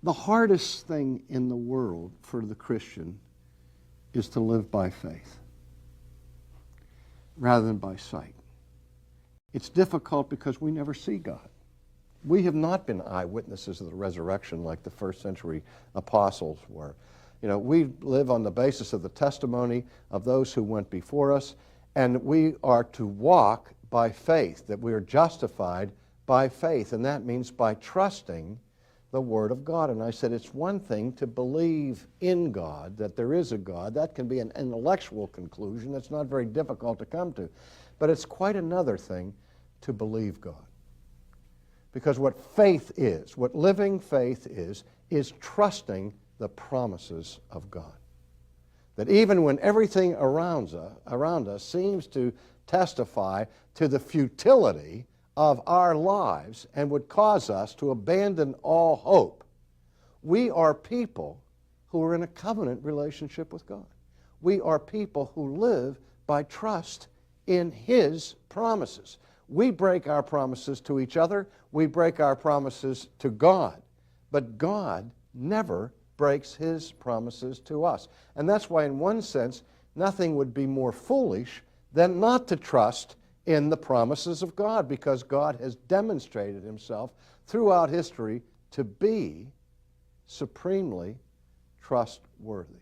The hardest thing in the world for the Christian is to live by faith rather than by sight. It's difficult because we never see God. We have not been eyewitnesses of the resurrection like the first century apostles were. You know, we live on the basis of the testimony of those who went before us, and we are to walk by faith, that we are justified by faith, and that means by trusting the Word of God. And I said it's one thing to believe in God, that there is a God. That can be an intellectual conclusion that's not very difficult to come to. But it's quite another thing to believe God. Because what faith is, what living faith is trusting the promises of God. That even when everything around us seems to testify to the futility of our lives and would cause us to abandon all hope, we are people who are in a covenant relationship with God. We are people who live by trust in His promises. We break our promises to each other. We break our promises to God. But God never breaks His promises to us. And that's why, in one sense, nothing would be more foolish than not to trust in the promises of God, because God has demonstrated Himself throughout history to be supremely trustworthy.